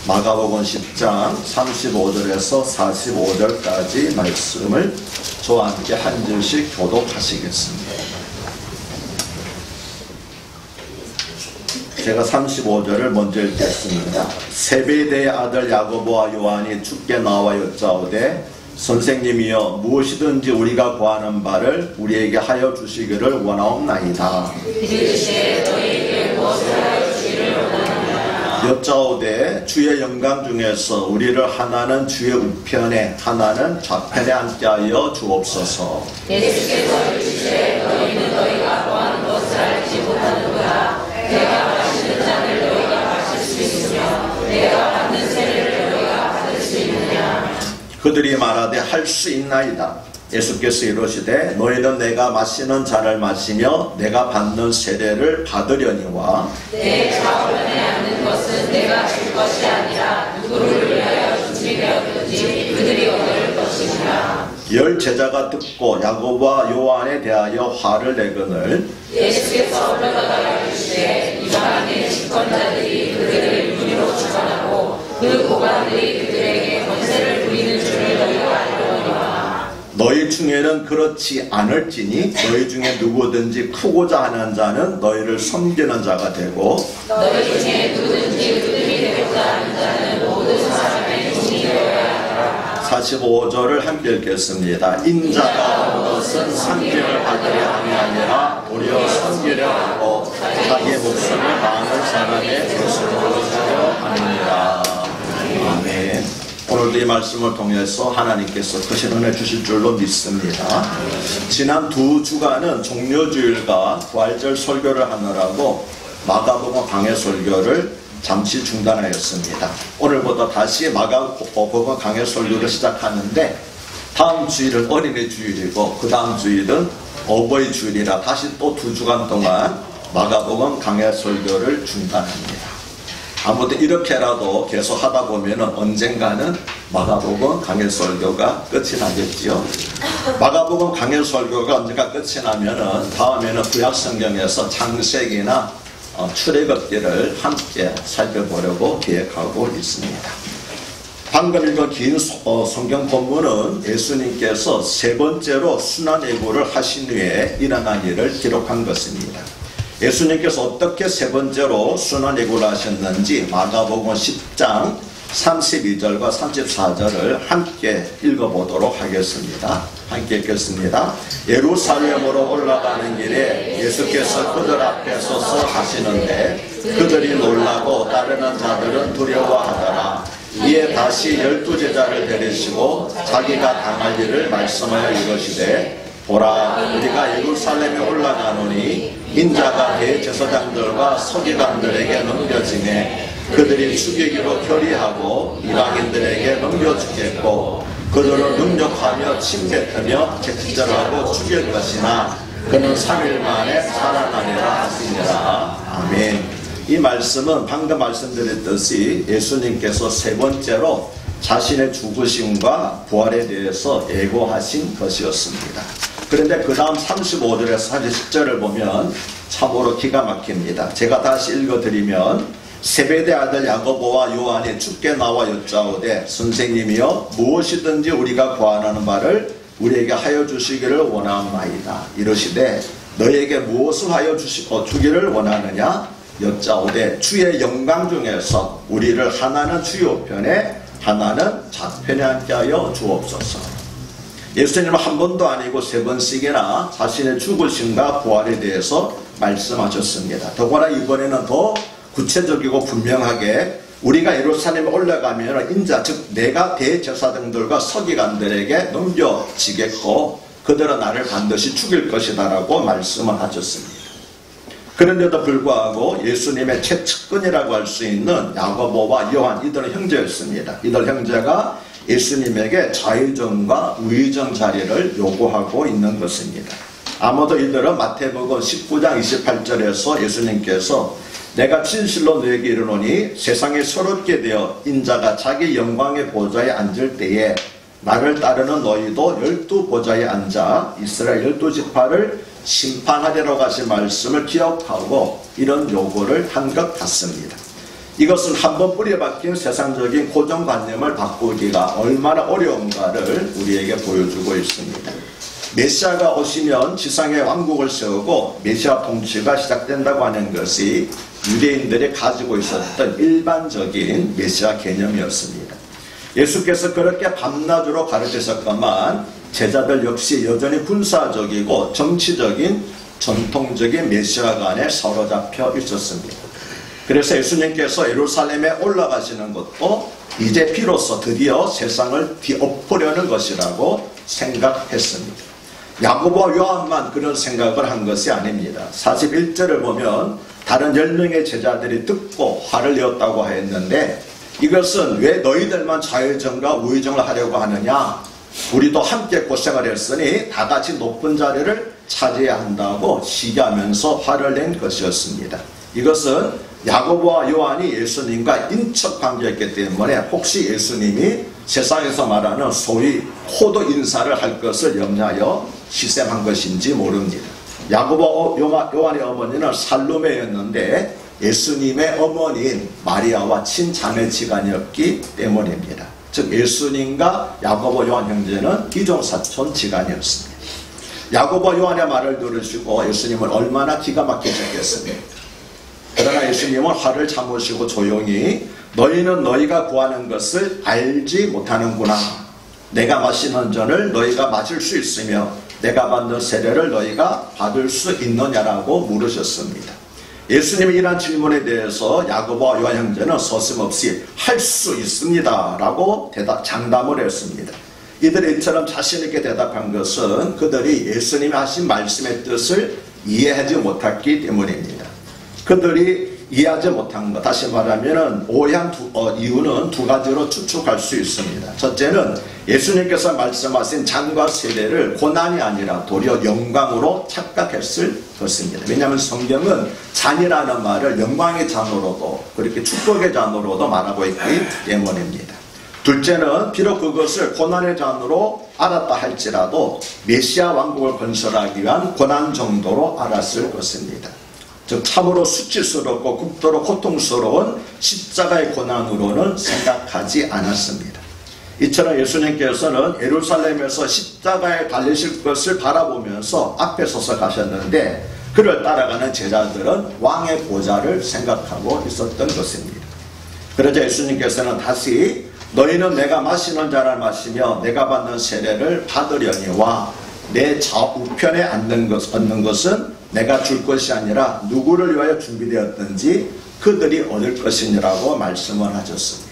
마가복음 10장 35절에서 45절까지 말씀을 저와 함께 한 절씩 교독하시겠습니다. 제가 35절을 먼저 읽겠습니다. 세베대의 아들 야고보와 요한이 주께 나와 여짜오되 선생님이여 무엇이든지 우리가 구하는 바를 우리에게 하여 주시기를 원하옵나이다. 여짜오되 주의 영광 중에서 우리를 하나는 주의 우편에 하나는 좌편에 앉게 하여 주옵소서. 예수께서 이르시되 너희는 너희가 구하는 것을 알지 못하는도다. 내가 마시는 잔을 너희가 마실 수 있으며 내가 받는 세례를 너희가 받을 수 있느냐. 그들이 말하되 할 수 있나이다. 예수께서 이르시되 너희는 내가 마시는 잔을 마시며 내가 받는 세례를 받으려니와 내 좌우편에 앉는 것은 내가 줄 것이 아니라 누구를 위하여 준비되었든지 그들이 얻을 것이니라. 열 제자가 듣고 야고보와 요한에 대하여 화를 내거늘 예수께서 올라가다가 이르시되 이방인의 집권자들이 그들을 윤희로 주관하고 그 고관들이 그들에게 권세를 부리는 줄을 너희가 알려니와. 너희 중에는 그렇지 않을지니 너희 중에 누구든지 크고자 하는 자는 너희를 섬기는 자가 되고 너희 중에 누구든지 으뜸이 되고자 하는 자는 모든 사람의 종이 되어야 하라. 45절을 함께 읽겠습니다. 인자가 온 것은 상징을 받으려 함이 아니라 도리어 섬기려 하고 자기의 목숨을 많은 사람의 것으로 주려 함이니라. 아멘. 오늘도 이 말씀을 통해서 하나님께서 크신 은혜 주실 줄로 믿습니다. 지난 두 주간은 종려주일과 부활절 설교를 하느라고 마가복음 강해 설교를 잠시 중단하였습니다. 오늘부터 다시 마가복음 강해 설교를 시작하는데 다음 주일은 어린이 주일이고 그 다음 주일은 어버이 주일이라 다시 또 두 주간 동안 마가복음 강해 설교를 중단합니다. 아무튼 이렇게라도 계속 하다 보면은 언젠가는 마가복음 강해 설교가 끝이 나겠지요. 마가복음 강해 설교가 언젠가 끝이 나면은 다음에는 구약 성경에서 창세기나 출애굽기를 함께 살펴보려고 계획하고 있습니다. 방금 읽은 긴 성경 본문은 예수님께서 세 번째로 순환예고를 하신 후에 일어난 일을 기록한 것입니다. 예수님께서 어떻게 세 번째로 순환예고를 하셨는지 마가복음 10장 32절과 34절을 함께 읽어보도록 하겠습니다. 함께 읽겠습니다. 예루살렘으로 올라가는 길에 예수께서 그들 앞에 서서 하시는데 그들이 놀라고 따르는 자들은 두려워하더라. 이에 다시 12제자를 데리시고 자기가 당할 일을 말씀하여 이르시되 보라 우리가 예루살렘에 올라가노니 인자가 대제사장들과 서기관들에게 넘겨지매 그들이 죽이기로 결의하고 이방인들에게 넘겨주겠고 그들을 능욕하며 침뱉으며 채찍질하고 죽일 것이나 그는 3일 만에 살아나리라 하시니라. 아멘. 이 말씀은 방금 말씀드렸듯이 예수님께서 세 번째로 자신의 죽으심과 부활에 대해서 예고하신 것이었습니다. 그런데 그 다음 35절에서 40절을 보면 참으로 기가 막힙니다. 제가 다시 읽어드리면 세베대 아들 야고보와 요한이 주께 나와 여짜오되 선생님이여 무엇이든지 우리가 구하는 바를 우리에게 하여 주시기를 원하옵나이다. 이르시되 너희에게 무엇을 하여 주기를 원하느냐 여짜오되 주의 영광 중에서 우리를 하나는 주의 우편에 하나는 좌편에 앉게 하여 주옵소서. 예수님은 한 번도 아니고 세 번씩이나 자신의 죽으심과 부활에 대해서 말씀하셨습니다. 더구나 이번에는 더 구체적이고 분명하게 우리가 예루살렘에 올라가면 인자 즉 내가 대제사장들과 서기관들에게 넘겨지겠고 그들은 나를 반드시 죽일 것이다 라고 말씀을 하셨습니다. 그런데도 불구하고 예수님의 최측근이라고 할 수 있는 야고보와 요한 이들은 형제였습니다. 이들 형제가 예수님에게 좌의정과 우의정 자리를 요구하고 있는 것입니다. 아무도 이들은 마태복음 19장 28절에서 예수님께서 내가 진실로 너에게 이르노니 세상에 서럽게 되어 인자가 자기 영광의 보좌에 앉을 때에 나를 따르는 너희도 12보좌에 앉아 이스라엘 12지파를 심판하리라고 하신 말씀을 기억하고 이런 요구를 한 것 같습니다. 이것은 한번 뿌려박힌 세상적인 고정관념을 바꾸기가 얼마나 어려운가를 우리에게 보여주고 있습니다. 메시아가 오시면 지상에 왕국을 세우고 메시아 통치가 시작된다고 하는 것이 유대인들이 가지고 있었던 일반적인 메시아 개념이었습니다. 예수께서 그렇게 밤낮으로 가르치셨건만 제자들 역시 여전히 군사적이고 정치적인 전통적인 메시아가 안에 사로잡혀 있었습니다. 그래서 예수님께서 예루살렘에 올라가시는 것도 이제 비로소 드디어 세상을 뒤엎으려는 것이라고 생각했습니다. 야고보와 요한만 그런 생각을 한 것이 아닙니다. 41절을 보면 다른 10명의 제자들이 듣고 화를 내었다고 했는데, 이것은 왜 너희들만 좌회전과 우회전을 하려고 하느냐? 우리도 함께 고생을 했으니 다 같이 높은 자리를 차지해야 한다고 시기하면서 화를 낸 것이었습니다. 이것은 야고보와 요한이 예수님과 인척 관계였기 때문에 혹시 예수님이 세상에서 말하는 소위 호도 인사를 할 것을 염려하여 시샘한 것인지 모릅니다. 야고보와 요한의 어머니는 살로메였는데 예수님의 어머니인 마리아와 친자매지간이었기 때문입니다. 즉 예수님과 야고보 요한 형제는 이종사촌 지간이었습니다. 야고보 요한의 말을 들으시고 예수님은 얼마나 기가 막히셨겠습니까? 그러나 예수님은 화를 참으시고 조용히 너희는 너희가 구하는 것을 알지 못하는구나. 내가 마시는 잔을 너희가 마실 수 있으며 내가 받는 세례를 너희가 받을 수 있느냐라고 물으셨습니다. 예수님의 이러한 질문에 대해서 야고보와 요한 형제는 서슴없이 할 수 있습니다 라고 장담을 했습니다. 이들이 이처럼 자신있게 대답한 것은 그들이 예수님이 하신 말씀의 뜻을 이해하지 못했기 때문입니다. 그들이 이해하지 못한 것, 다시 말하면 오해한 이유는 두 가지로 추측할 수 있습니다. 첫째는 예수님께서 말씀하신 잔과 세례를 고난이 아니라 도리어 영광으로 착각했을 것입니다. 왜냐하면 성경은 잔이라는 말을 영광의 잔으로도 그렇게 축복의 잔으로도 말하고 있기 때문입니다. 둘째는 비록 그것을 고난의 잔으로 알았다 할지라도 메시아 왕국을 건설하기 위한 고난 정도로 알았을 것입니다. 즉 참으로 수치스럽고 극도로 고통스러운 십자가의 고난으로는 생각하지 않았습니다. 이처럼 예수님께서는 예루살렘에서 십자가에 달리실 것을 바라보면서 앞에 서서 가셨는데 그를 따라가는 제자들은 왕의 보좌를 생각하고 있었던 것입니다. 그러자 예수님께서는 다시 너희는 내가 마시는 잔을 마시며 내가 받는 세례를 받으려니와 내 좌우편에 앉는 것은 내가 줄 것이 아니라 누구를 위하여 준비되었든지 그들이 얻을 것이니라고 말씀을 하셨습니다.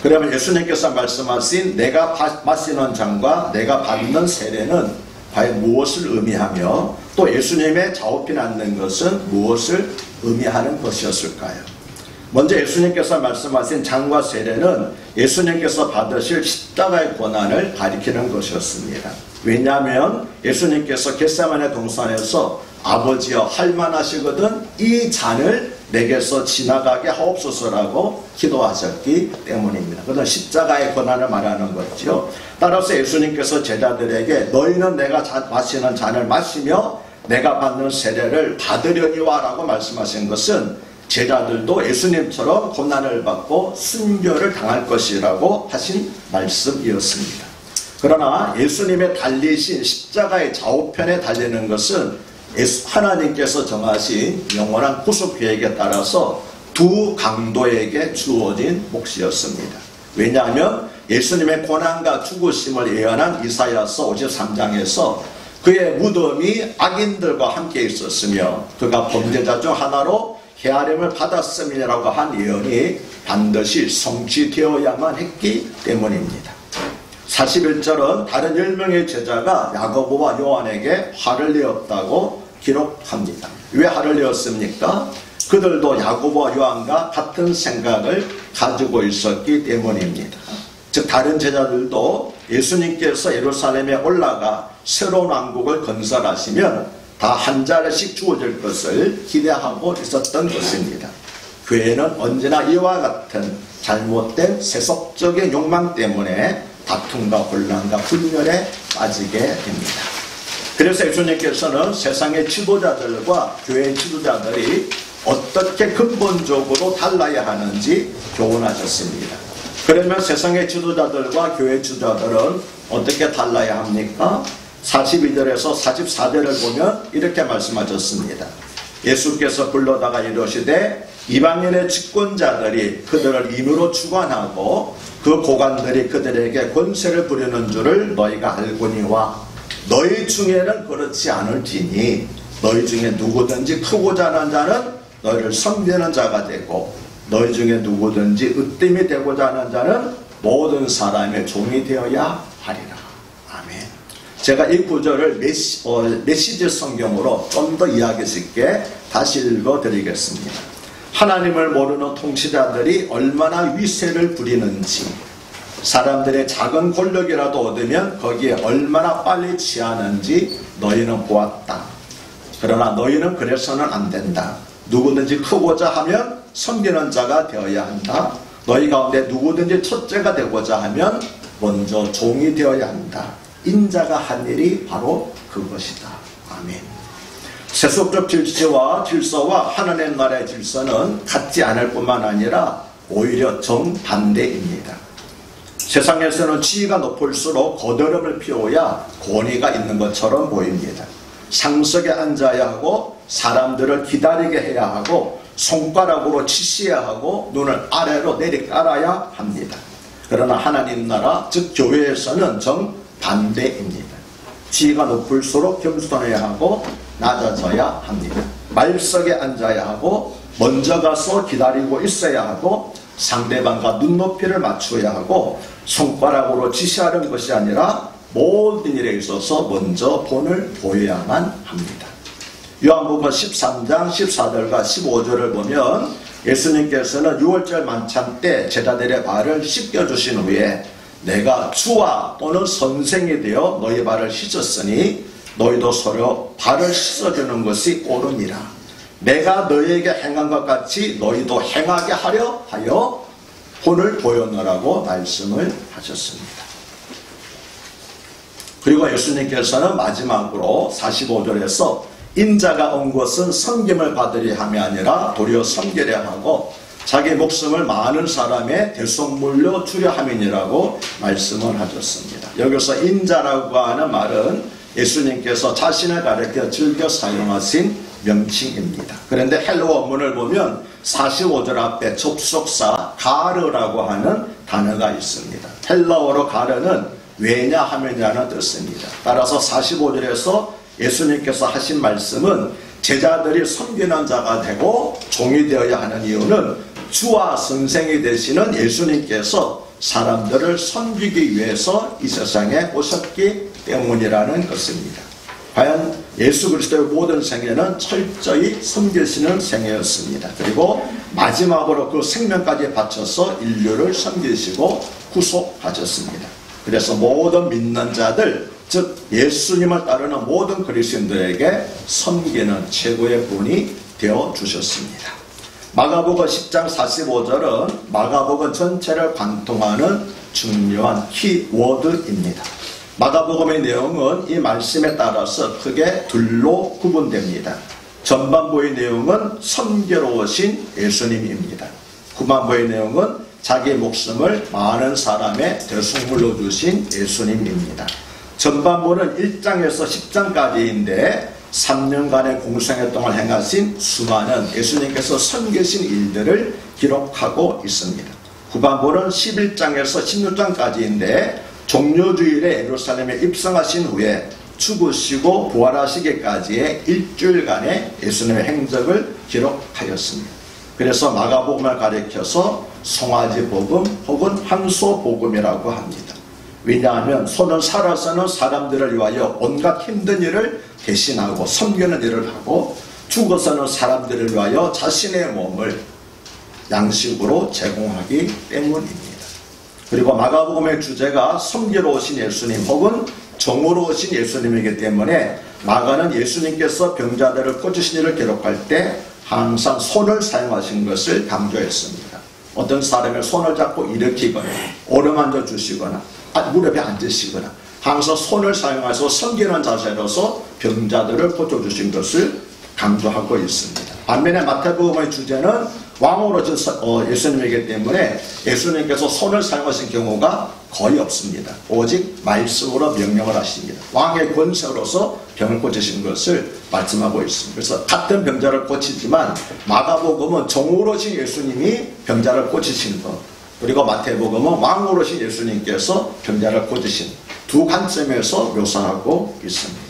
그러면 예수님께서 말씀하신 내가 마시는 잔과 내가 받는 세례는 과연 무엇을 의미하며 또 예수님의 좌우편에 앉는 것은 무엇을 의미하는 것이었을까요? 먼저 예수님께서 말씀하신 잔과 세례는 예수님께서 받으실 십자가의 고난을 가리키는 것이었습니다. 왜냐하면 예수님께서 겟세마네 동산에서 아버지여 할만하시거든 이 잔을 내게서 지나가게 하옵소서라고 기도하셨기 때문입니다. 그건 십자가의 고난을 말하는 거죠. 따라서 예수님께서 제자들에게 너희는 내가 마시는 잔을 마시며 내가 받는 세례를 받으려니와 라고 말씀하신 것은 제자들도 예수님처럼 고난을 받고 순교를 당할 것이라고 하신 말씀이었습니다. 그러나 예수님의 달리신 십자가의 좌우편에 달리는 것은 하나님께서 정하신 영원한 구속 계획에 따라서 두 강도에게 주어진 몫이었습니다. 왜냐하면 예수님의 고난과 죽으심을 예언한 이사야서 53장에서 그의 무덤이 악인들과 함께 있었으며 그가 범죄자 중 하나로 헤아림을 받았음이라고 한 예언이 반드시 성취되어야만 했기 때문입니다. 41절은 다른 10명의 제자가 야고보와 요한에게 화를 내었다고 기록합니다. 왜 화를 내었습니까? 그들도 야고보와 요한과 같은 생각을 가지고 있었기 때문입니다. 즉 다른 제자들도 예수님께서 예루살렘에 올라가 새로운 왕국을 건설하시면 다 한 자리씩 주어질 것을 기대하고 있었던 것입니다. 교회는 언제나 이와 같은 잘못된 세속적인 욕망 때문에 다툼과 혼란과 분열에 빠지게 됩니다. 그래서 예수님께서는 세상의 지도자들과 교회의 지도자들이 어떻게 근본적으로 달라야 하는지 교훈하셨습니다. 그러면 세상의 지도자들과 교회 지도자들은 어떻게 달라야 합니까? 42절에서 44절을 보면 이렇게 말씀하셨습니다. 예수께서 불러다가 이르시되 이방인의 집권자들이 그들을 임으로 주관하고 그 고관들이 그들에게 권세를 부리는 줄을 너희가 알거니와 너희 중에는 그렇지 않을지니 너희 중에 누구든지 크고자 하는 자는 너희를 섬기는 자가 되고 너희 중에 누구든지 으뜸이 되고자 하는 자는 모든 사람의 종이 되어야 하리라. 아멘. 제가 이 구절을 메시지 성경으로 좀 더 이해하기 쉽게 다시 읽어드리겠습니다. 하나님을 모르는 통치자들이 얼마나 위세를 부리는지, 사람들의 작은 권력이라도 얻으면 거기에 얼마나 빨리 취하는지 너희는 보았다. 그러나 너희는 그래서는 안 된다. 누구든지 크고자 하면 섬기는 자가 되어야 한다. 너희 가운데 누구든지 첫째가 되고자 하면 먼저 종이 되어야 한다. 인자가 한 일이 바로 그것이다. 아멘. 세속적 질서와 하나님의 나라의 질서는 같지 않을 뿐만 아니라 오히려 정반대입니다. 세상에서는 지위가 높을수록 거드름을 피워야 권위가 있는 것처럼 보입니다. 상석에 앉아야 하고 사람들을 기다리게 해야 하고 손가락으로 치셔야 하고 눈을 아래로 내리깔아야 합니다. 그러나 하나님 나라 즉 교회에서는 정반대입니다. 지위가 높을수록 겸손해야 하고 낮아져야 합니다. 말석에 앉아야 하고 먼저 가서 기다리고 있어야 하고 상대방과 눈높이를 맞춰야 하고 손가락으로 지시하는 것이 아니라 모든 일에 있어서 먼저 본을 보여야만 합니다. 요한복음 13장 14절과 15절을 보면 예수님께서는 6월절 만찬 때 제자들의 발을 씻겨주신 후에 내가 주와 또는 선생이 되어 너희 발을 씻었으니 너희도 서로 발을 씻어주는 것이 옳으니라. 내가 너희에게 행한 것 같이 너희도 행하게 하려 하여 본을 보였노라고 말씀을 하셨습니다. 그리고 예수님께서는 마지막으로 45절에서 인자가 온 것은 섬김을 받으려 함이 아니라 도리어 섬기려 하고 자기 목숨을 많은 사람의 대속물로 주려 함이니라고 말씀을 하셨습니다. 여기서 인자라고 하는 말은 예수님께서 자신을 가리켜 즐겨 사용하신 명칭입니다. 그런데 헬러 원문을 보면 45절 앞에 접속사 가르라고 하는 단어가 있습니다. 헬라어로 가르는 왜냐하면이라는 뜻입니다. 따라서 45절에서 예수님께서 하신 말씀은 제자들이 섬기는 자가 되고 종이 되어야 하는 이유는 주와 선생이 되시는 예수님께서 사람들을 섬기기 위해서 이 세상에 오셨기 때문이라는 것입니다. 과연 예수 그리스도의 모든 생애는 철저히 섬기시는 생애였습니다. 그리고 마지막으로 그 생명까지 바쳐서 인류를 섬기시고 구속하셨습니다. 그래서 모든 믿는 자들, 즉 예수님을 따르는 모든 그리스도인들에게 섬기는 최고의 분이 되어주셨습니다. 마가복음 10장 45절은 마가복음 전체를 관통하는 중요한 키워드입니다. 마가복음의 내용은 이 말씀에 따라서 크게 둘로 구분됩니다. 전반부의 내용은 섬기러오신 예수님입니다. 후반부의 내용은 자기 목숨을 많은 사람의 대속물로 주신 예수님입니다. 전반부는 1장에서 10장까지인데 3년간의 공생활동을 행하신 수많은 예수님께서 섬기신 일들을 기록하고 있습니다. 후반부는 11장에서 16장까지인데 종료주일에 예루살렘에 입성하신 후에 죽으시고 부활하시기까지의 일주일간의 예수님의 행적을 기록하였습니다. 그래서 마가복음을 가리켜서 송아지복음 혹은 항소복음이라고 합니다. 왜냐하면 손은 살아서는 사람들을 위하여 온갖 힘든 일을 대신하고 섬기는 일을 하고 죽어서는 사람들을 위하여 자신의 몸을 양식으로 제공하기 때문입니다. 그리고 마가복음의 주제가 섬기러 오신 예수님 혹은 종으로 오신 예수님이기 때문에 마가는 예수님께서 병자들을 고치신 일을 기록할 때 항상 손을 사용하신 것을 강조했습니다. 어떤 사람의 손을 잡고 일으키거나 오르만져 주시거나 무릎에 앉으시거나 항상 손을 사용해서 섬기는 자세로서 병자들을 고쳐주신 것을 강조하고 있습니다. 반면에 마태복음의 주제는 왕으로서 예수님이기 때문에 예수님께서 손을 사용하신 경우가 거의 없습니다. 오직 말씀으로 명령을 하십니다. 왕의 권세로서 병을 고치신 것을 말씀하고 있습니다. 그래서 같은 병자를 고치지만 마가복음은 종으로신 예수님이 병자를 고치신 것, 그리고 마태복음은 왕으로신 예수님께서 병자를 고치신 두 관점에서 묘사하고 있습니다.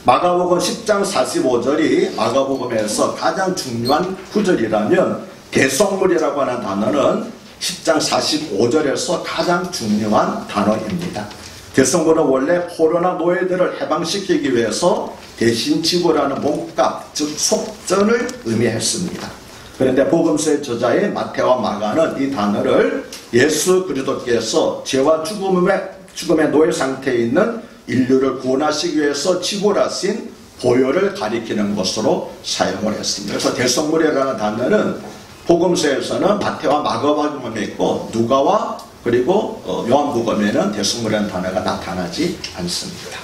마가복음 10장 45절이 마가복음에서 가장 중요한 구절이라면 대속물이라고 하는 단어는 10장 45절에서 가장 중요한 단어입니다. 대속물은 원래 포로나 노예들을 해방시키기 위해서 대신 지불하는 몸값, 즉 속전을 의미했습니다. 그런데 복음서의 저자인 마태와 마가는 이 단어를 예수 그리스도께서 죄와 죽음의 노예 상태에 있는 인류를 구원하시기 위해서 지불하신 보혈을 가리키는 것으로 사용을 했습니다. 그래서 대속물이라는 단어는 복음서에서는 마태와 마가복음에 있고 누가와 그리고 요한복음에는 대속물이라는 단어가 나타나지 않습니다.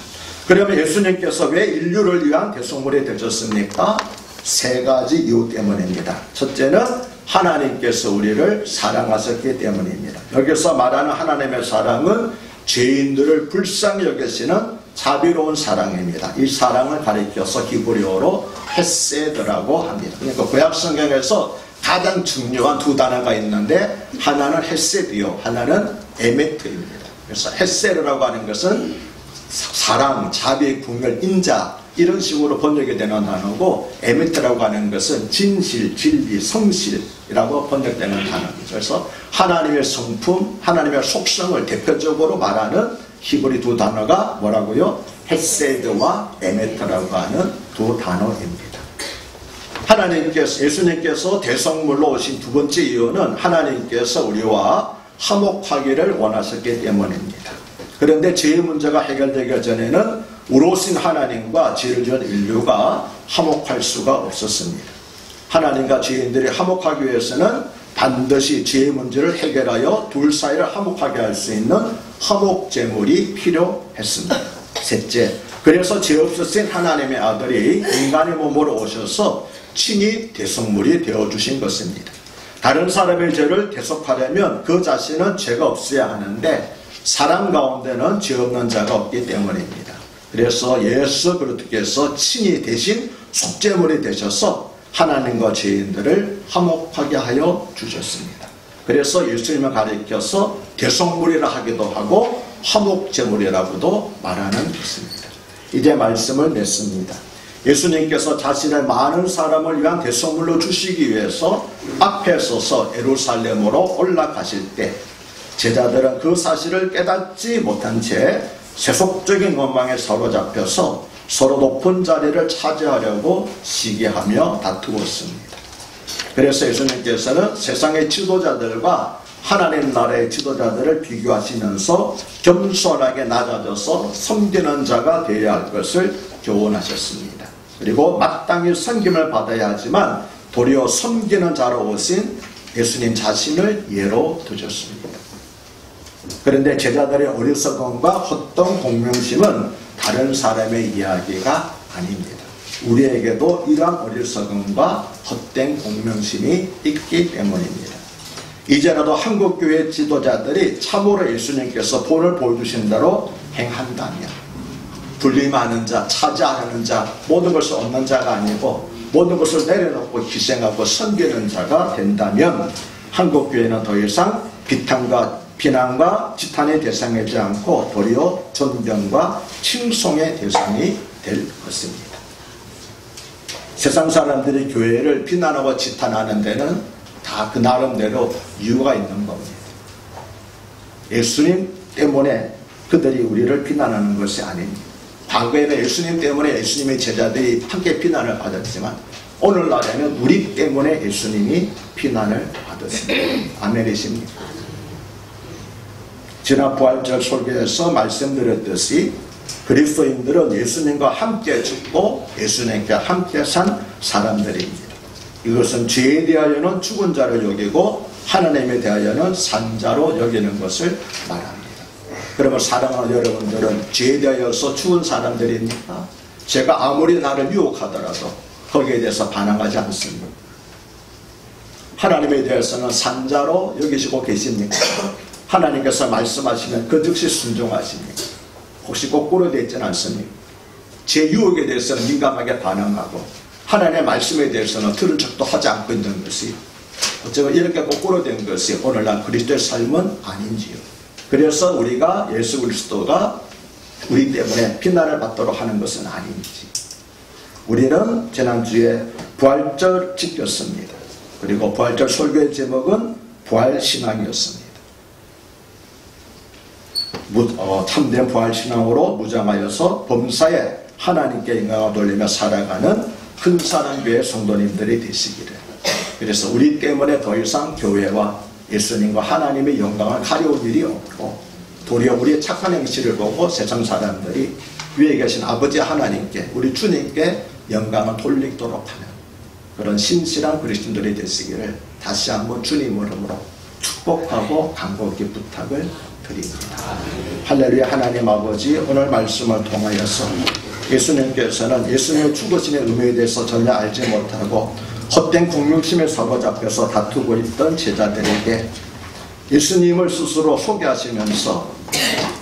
그러면 예수님께서 왜 인류를 위한 대속물이 되셨습니까? 세 가지 이유 때문입니다. 첫째는 하나님께서 우리를 사랑하셨기 때문입니다. 여기서 말하는 하나님의 사랑은 죄인들을 불쌍히 여기시는 자비로운 사랑입니다. 이 사랑을 가리켜서 히브리어로 헤세드라고 합니다. 그러니까 구약 성경에서 가장 중요한 두 단어가 있는데 하나는 헤세드요, 하나는 에메트입니다. 그래서 헤세드라고 하는 것은 사랑, 자비, 긍휼, 인자 이런 식으로 번역이 되는 단어고 에메트라고 하는 것은 진실, 진리, 성실이라고 번역되는 단어입니다. 그래서 하나님의 성품, 하나님의 속성을 대표적으로 말하는 히브리 두 단어가 뭐라고요? 헤세드와 에메트라고 하는 두 단어입니다. 예수님께서 대속물로 오신 두 번째 이유는 하나님께서 우리와 화목하기를 원하셨기 때문입니다. 그런데 죄의 문제가 해결되기 전에는 우로신 하나님과 죄를 지은 인류가 화목할 수가 없었습니다. 하나님과 죄인들이 화목하기 위해서는 반드시 죄의 문제를 해결하여 둘 사이를 화목하게 할 수 있는 화목제물이 필요했습니다. 셋째, 그래서 죄 없으신 하나님의 아들이 인간의 몸으로 오셔서 친히 대속물이 되어주신 것입니다. 다른 사람의 죄를 대속하려면 그 자신은 죄가 없어야 하는데 사람 가운데는 죄 없는 자가 없기 때문입니다. 그래서 예수 그리스도께서 친히 대신 속죄물이 되셔서 하나님과 죄인들을 화목하게 하여 주셨습니다. 그래서 예수님을 가리켜서 대속물이라 하기도 하고 화목제물이라고도 말하는 것입니다. 이제 말씀을 맺습니다. 예수님께서 자신의 많은 사람을 위한 대속물로 주시기 위해서 앞에 서서 예루살렘으로 올라가실 때 제자들은 그 사실을 깨닫지 못한 채 세속적인 원망에 사로잡혀서 서로 높은 자리를 차지하려고 시기하며 다투었습니다. 그래서 예수님께서는 세상의 지도자들과 하나님 나라의 지도자들을 비교하시면서 겸손하게 낮아져서 섬기는 자가 되어야 할 것을 교훈하셨습니다. 그리고 마땅히 섬김을 받아야 하지만 도리어 섬기는 자로 오신 예수님 자신을 예로 두셨습니다. 그런데 제자들의 어리석음과 헛된 공명심은 다른 사람의 이야기가 아닙니다. 우리에게도 이러한 어리석음과 헛된 공명심이 있기 때문입니다. 이제라도 한국교회 지도자들이 참으로 예수님께서 본을 보여주신 대로 행한다면 분리하는 자, 차지하는 자, 모든 것을 얻는 자가 아니고 모든 것을 내려놓고 희생하고 섬기는 자가 된다면 한국교회는 더 이상 비난과 지탄의 대상이 되지 않고 도리어 존경과 칭송의 대상이 될 것입니다. 세상 사람들이 교회를 비난하고 지탄하는 데는 다 그 나름대로 이유가 있는 겁니다. 예수님 때문에 그들이 우리를 비난하는 것이 아닙니다. 과거에는 예수님 때문에 예수님의 제자들이 함께 비난을 받았지만 오늘날에는 우리 때문에 예수님이 비난을 받으십니다. 아멘이십니까? 지난 부활절 설교에서 말씀드렸듯이 그리스도인들은 예수님과 함께 죽고 예수님과 함께 산 사람들입니다. 이것은 죄에 대하여는 죽은 자를 여기고 하나님에 대하여는 산 자로 여기는 것을 말합니다. 그러면 사랑하는 여러분들은 죄에 대하여서 죽은 사람들입니까? 제가 아무리 나를 유혹하더라도 거기에 대해서 반항하지 않습니다. 하나님에 대해서는 산자로 여기시고 계십니까? 하나님께서 말씀하시면 그 즉시 순종하십니까? 혹시 거꾸로 되어 있지는 않습니까? 제 유혹에 대해서는 민감하게 반응하고 하나님의 말씀에 대해서는 들은 척도 하지 않고 있는 것이 어쩌면 이렇게 거꾸로 된 것이 오늘날 그리스도의 삶은 아닌지요. 그래서 우리가 예수 그리스도가 우리 때문에 비난을 받도록 하는 것은 아닌지. 우리는 지난주에 부활절 지켰습니다. 그리고 부활절 설교의 제목은 부활신앙이었습니다. 참된 부활신앙으로 무장하여서 범사에 하나님께 영광을 돌리며 살아가는 큰사랑교회 성도님들이 되시기를. 그래서 우리 때문에 더 이상 교회와 예수님과 하나님의 영광을 가려울 일이 없고 도리어 우리의 착한 행실을 보고 세상 사람들이 위에 계신 아버지 하나님께 우리 주님께 영광을 돌리도록 하는 그런 신실한 그리스도인들이 되시기를 다시 한번 주님 이름으로 축복하고 간곡히 부탁을 드립니다. 할렐루야. 하나님 아버지, 오늘 말씀을 통하여서 예수님께서는 예수님의 죽으심의 의미에 대해서 전혀 알지 못하고 헛된 궁룡심에 사로잡혀서 다투고 있던 제자들에게 예수님을 스스로 소개하시면서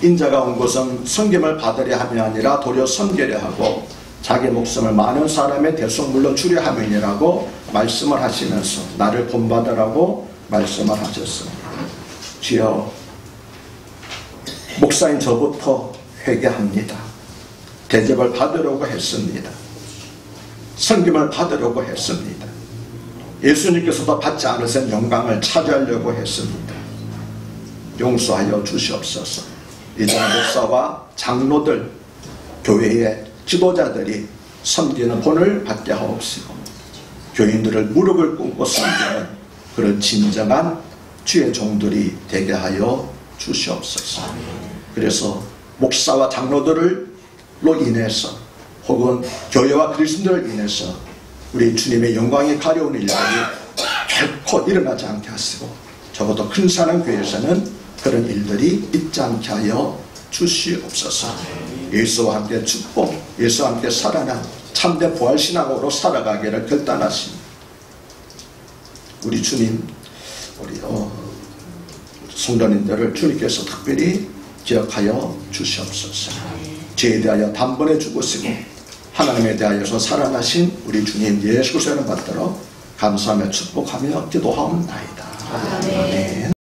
인자가 온 것은 섬김을 받으려 함이 아니라 도리어 섬기려 하고 자기 목숨을 많은 사람의 대속물로 주려 함이니라고 말씀을 하시면서 나를 본받으라고 말씀을 하셨습니다. 주여, 목사인 저부터 회개합니다. 대접을 받으려고 했습니다. 섬김을 받으려고 했습니다. 예수님께서도 받지 않으신 영광을 차지하려고 했습니다. 용서하여 주시옵소서. 이전 목사와 장로들, 교회의 지도자들이 섬기는 본을 받게 하옵시고 교인들을 무릎을 꿇고 섬기는 그런 진정한 주의 종들이 되게 하여 주시옵소서. 그래서 목사와 장로들로 인해서 혹은 교회와 그리스도를 인해서 우리 주님의 영광이 가려운 일들이 결코 일어나지 않게 하시고 적어도 큰사랑교회에서는 그런 일들이 있지 않게 하여 주시옵소서. 예수와 함께 죽고 예수와 함께 살아난 참된 부활신앙으로 살아가기를 결단하신 우리 주님, 우리 성도님들을 주님께서 특별히 기억하여 주시옵소서. 죄에 대하여 단번에 죽으시고 하나님에 대하여서 살아나신 우리 주님 예수 그리스도를 받들어 감사하며 축복하며 기도하옵나이다. 아멘.